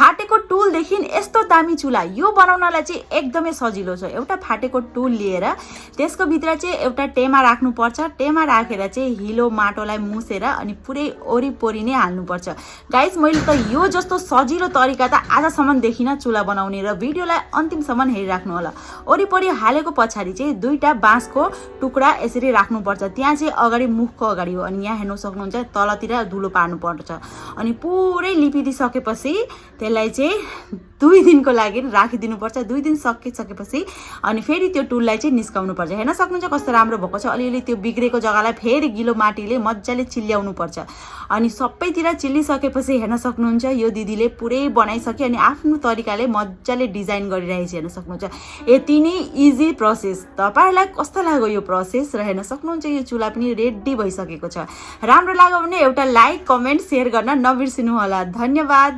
फाटेको टुलदेखि यस्तो दामी चुला यो बनाउनलाई चाहिँ एकदमै सजिलो छ। एउटा फाटेको टुल लिएर त्यसको भित्र चाहिँ एउटा टेमा राख्नुपर्छ। टेमा राखेर चाहिँ हिलो माटोलाई मुसेर अनि पुरै वरिपरि नै हाल्नुपर्छ। गाइस मैले त यो जस्तो सजिलो तरिका त आजसम्म देखिन चुला बनाउने र भिडियोलाई अन्तिमसम्म हेरिराख्नु होला। वरिपरि हालेको पछाडि चाहिँ दुईटा बाँसको टुक्रा यसरी राख्नुपर्छ। त्यहाँ चाहिँ अगाडि मुखको अगाडि हो अनि यहाँ हेर्न सक्नुहुन्छ तलतिर धुलो पार्नुपर्छ अनि पुरै लिपिदिसकेपछि त्यसलाई चाहिँ 2 दिनको लागि राखिदिनुपर्छ। 2 दिन सकिसकेपछि अनि फेरि त्यो टुललाई चाहिँ निस्काउनु पर्छ। हेर्न सक्नुहुन्छ कस्तो राम्रो भएको छ। अलिअलि त्यो बिग्रेको जग्गालाई फेरि गिलो माटीले मज्जाले चिल्याउनु पर्छ अनि सबैतिर चिल्लिसकेपछि हेर्न सक्नुहुन्छ यो दिदीले पुरै बनाइसक्यो अनि आफ्नो तरिकाले मज्जाले डिजाइन गरिरहेछ। हेर्न सक्नुहुन्छ यति नै इजी प्रोसेस। तपाईहरुलाई कस्तो लाग्यो यो प्रोसेस र हेर्न सक्नुहुन्छ यो चुला पनि रेडी भइसकेको छ। राम्रो लाग्यो भने एउटा लाइक कमेन्ट शेयर गर्न नबिर्सिनु होला। धन्यवाद।